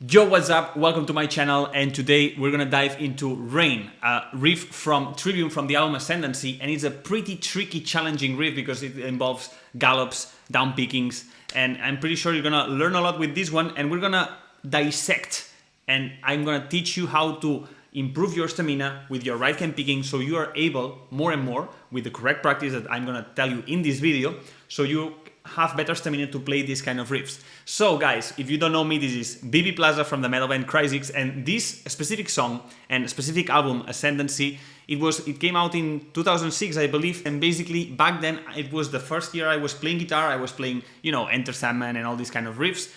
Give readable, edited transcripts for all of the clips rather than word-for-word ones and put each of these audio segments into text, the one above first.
Yo, what's up? Welcome to my channel, and today we're gonna dive into Rain, a riff from Trivium from the album Ascendancy, and it's a pretty tricky, challenging riff because it involves gallops, down pickings, and I'm pretty sure you're gonna learn a lot with this one, and we're gonna dissect, and I'm gonna teach you how to improve your stamina with your right hand picking so you are able, more and more, with the correct practice that I'm gonna tell you in this video, so you have better stamina to play these kind of riffs. So guys, if you don't know me, this is BB Plaza from the metal band Cryzix, and this specific song and specific album, Ascendancy, it came out in 2006, I believe, and basically back then it was the first year I was playing guitar. I was playing, you know, Enter Sandman and all these kind of riffs,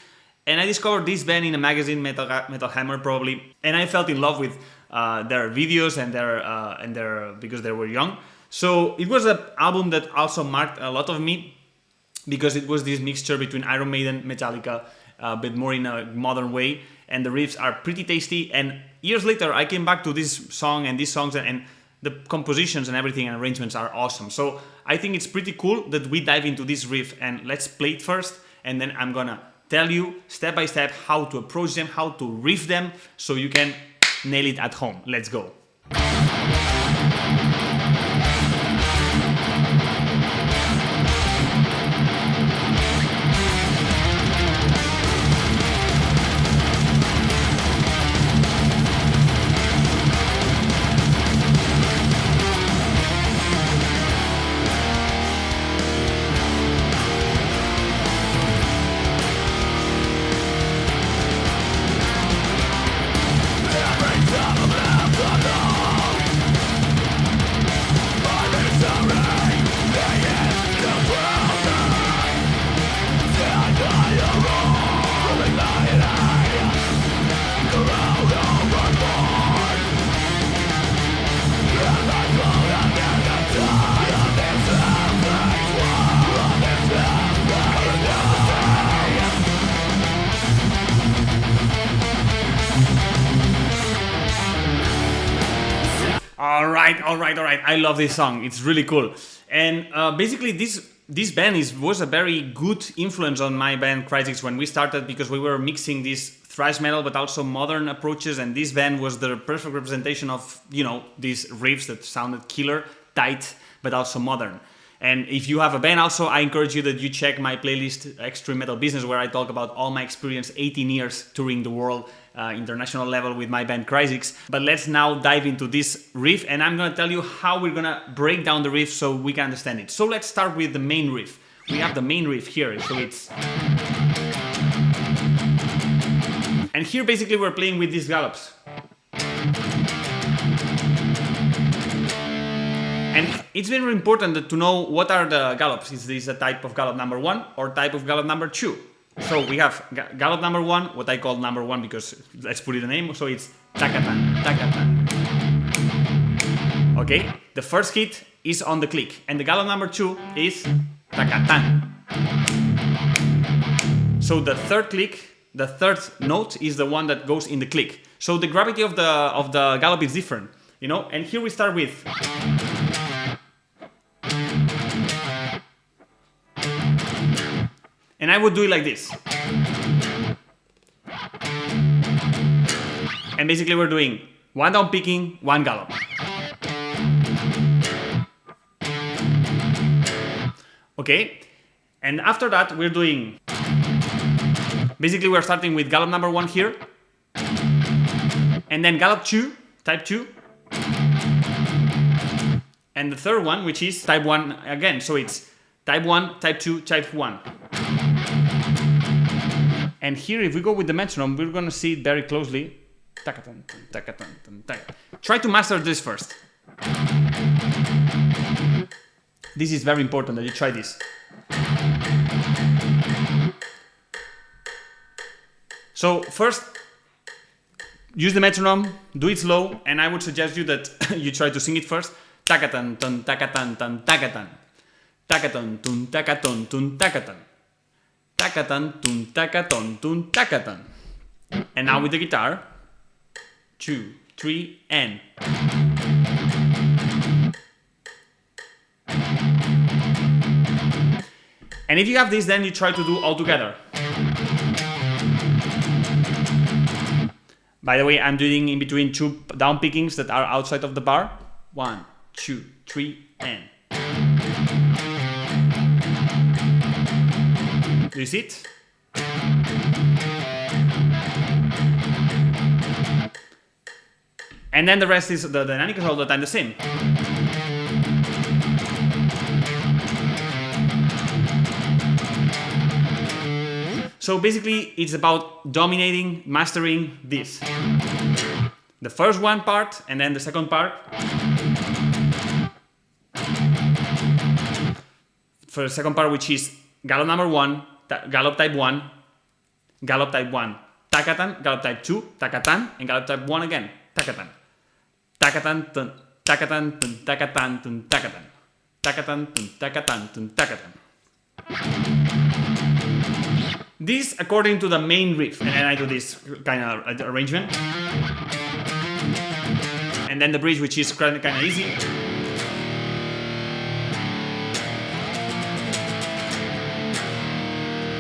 and I discovered this band in a magazine, Metal Hammer probably, and I felt in love with their videos and their because they were young. So it was an album that also marked a lot of me, because it was this mixture between Iron Maiden, Metallica, but more in a modern way, and the riffs are pretty tasty. And years later, I came back to this song and these songs, and the compositions and everything and arrangements are awesome. So I think it's pretty cool that we dive into this riff, and let's play it first, and then I'm gonna tell you step by step how to approach them, how to riff them, so you can nail it at home. Let's go. All right. I love this song. It's really cool. And basically, this band was a very good influence on my band Cryzix when we started, because we were mixing this thrash metal but also modern approaches, and this band was the perfect representation of, you know, these riffs that sounded killer, tight, but also modern. And if you have a band also, I encourage you that you check my playlist, Extreme Metal Business, where I talk about all my experience, 18 years touring the world, international level with my band Cryzix. But let's now dive into this riff, and I'm gonna tell you how we're gonna break down the riff so we can understand it. So let's start with the main riff. We have the main riff here, so it's... And here basically we're playing with these gallops. And it's very important to know what are the gallops. Is this a type of gallop number 1 or type of gallop number 2? So we have gallop number 1, what I call number 1 because let's put it a name, so it's takatan, takatan. Okay, the first hit is on the click, and the gallop number 2 is takatan. So the third click, the third note is the one that goes in the click. So the gravity of the gallop is different, you know. And here we start with... And I would do it like this. And basically we're doing one down picking, one gallop. Okay? And after that we're doing... Basically we're starting with gallop number 1 here. And then gallop 2, type 2. And the third one, which is type 1 again. So it's type 1, type 2, type 1. And here, if we go with the metronome, we're gonna see it very closely. Try to master this first. This is very important that you try this. So first, use the metronome, do it slow, and I would suggest you that you try to sing it first. Takatan, tun, takatan, tun, takatan. Takatan, tun, takaton, tun, takatan. Takatan, tun, takaton, tun, takatan. And now with the guitar, 2, 3, and. And if you have this, then you try to do all together. By the way, I'm doing in between 2 down pickings that are outside of the bar. 1, 2, 3, and. Do you see it? And then the rest is the dynamic is all the time the same. So basically, it's about dominating, mastering this. The first one part, and then the second part. For the second part, which is gallop number 1, gallop type 1, gallop type 1, takatan, gallop type 2, takatan, and gallop type 1 again, takatan. Takatan, tun, takatan, tun, takatan, tun, takatan. Takatan, tun, takatan, tun, takatan. This according to the main riff, and then I do this kind of arrangement. And then the bridge, which is kind of easy.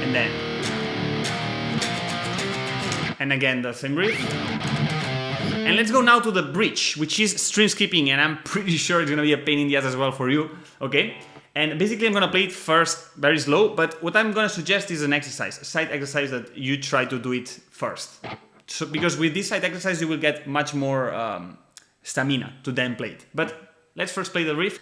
And then. And again the same riff. And let's go now to the bridge, which is string skipping, and I'm pretty sure it's gonna be a pain in the ass as well for you, okay? And basically I'm gonna play it first very slow, but what I'm gonna suggest is an exercise, a side exercise that you try to do it first. So, because with this side exercise you will get much more stamina to then play it. But let's first play the riff.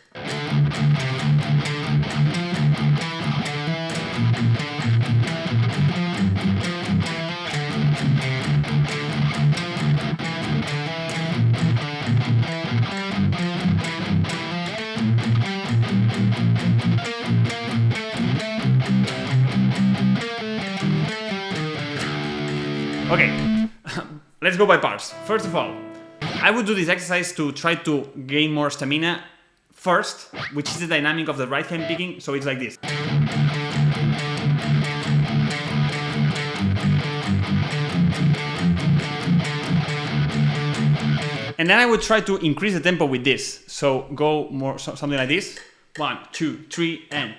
Okay, let's go by parts. First of all, I would do this exercise to try to gain more stamina first, which is the dynamic of the right hand picking, so it's like this. And then I would try to increase the tempo with this, so go more something like this. 1, 2, 3, and.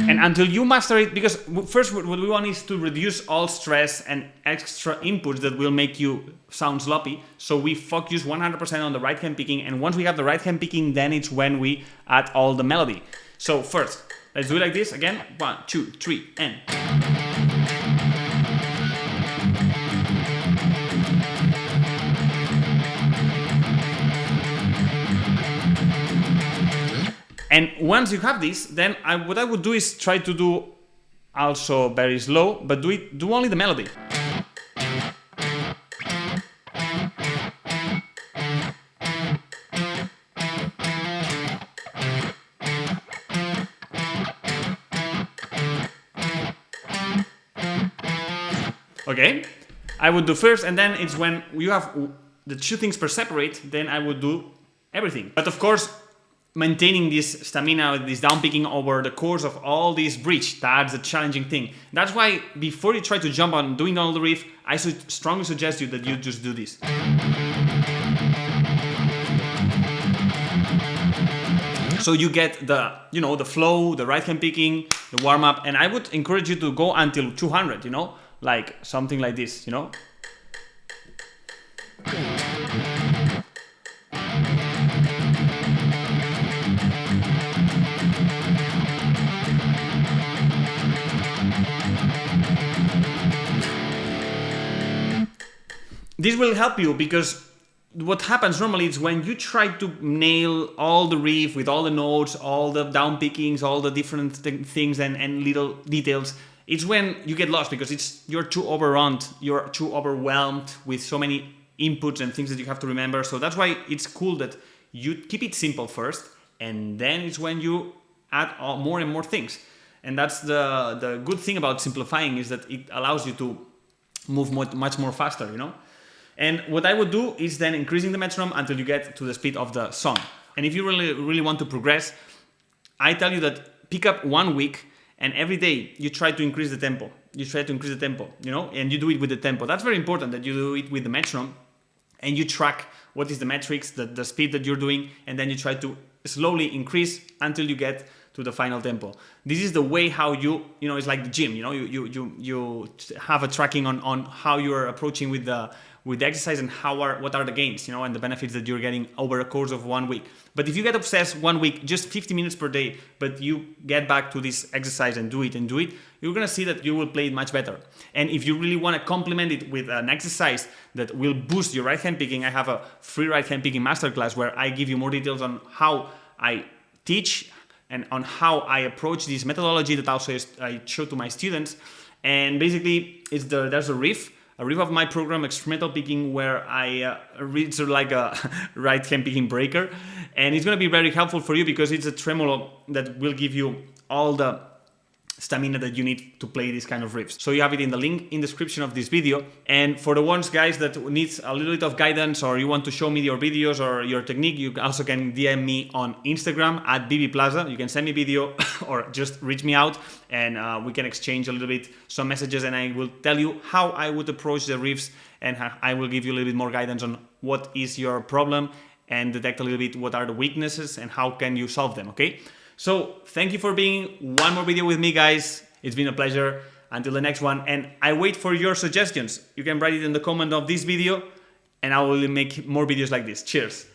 And until you master it, because first what we want is to reduce all stress and extra inputs that will make you sound sloppy. So we focus 100% on the right hand picking, and once we have the right hand picking, then it's when we add all the melody. So first, let's do it like this again. 1, 2, 3, and. And once you have this, then what I would do is try to do also very slow, but do only the melody. Okay, I would do first, and then it's when you have the two things per separate, then I would do everything. But of course, maintaining this stamina, this down picking over the course of all this bridge, that's a challenging thing. That's why before you try to jump on doing all the riff, I strongly suggest you that you just do this. So you get the, the flow, the right hand picking, the warm up, and I would encourage you to go until 200, like something like this, This will help you, because what happens normally is when you try to nail all the riff with all the notes, all the down pickings, all the different things and little details, it's when you get lost, because you're too overrun, you're too overwhelmed with so many inputs and things that you have to remember. So that's why it's cool that you keep it simple first, and then it's when you add more and more things. And that's the good thing about simplifying, is that it allows you to move much more faster, And what I would do is then increasing the metronome until you get to the speed of the song. And if you really want to progress, I tell you that pick up 1 week, and every day you try to increase the tempo. You try to increase the tempo, and you do it with the tempo. That's very important, that you do it with the metronome. and you track what is the metrics, the speed that you're doing, and then you try to slowly increase until you get to the final tempo. This is the way how it's like the gym, you have a tracking on how you are approaching with the exercise and what are the gains, and the benefits that you're getting over a course of 1 week. But if you get obsessed 1 week, just 50 minutes per day, but you get back to this exercise and do it, you're gonna see that you will play it much better. And if you really want to complement it with an exercise that will boost your right hand picking, I have a free right hand picking masterclass where I give you more details on how I teach and on how I approach this methodology that also I show to my students. And basically, there's a riff of my program, experimental picking, where it's like a right hand picking breaker, and it's going to be very helpful for you because it's a tremolo that will give you all the stamina that you need to play these kind of riffs. So you have it in the link in the description of this video. And for the ones, guys, that needs a little bit of guidance, or you want to show me your videos or your technique, you also can DM me on Instagram at bbplaza. You can send me video or just reach me out, and we can exchange a little bit some messages, and I will tell you how I would approach the riffs, and I will give you a little bit more guidance on what is your problem and detect a little bit what are the weaknesses and how can you solve them, okay? So thank you for being one more video with me, guys. It's been a pleasure. Until the next one, and I wait for your suggestions. You can write it in the comment of this video, and I will make more videos like this. Cheers.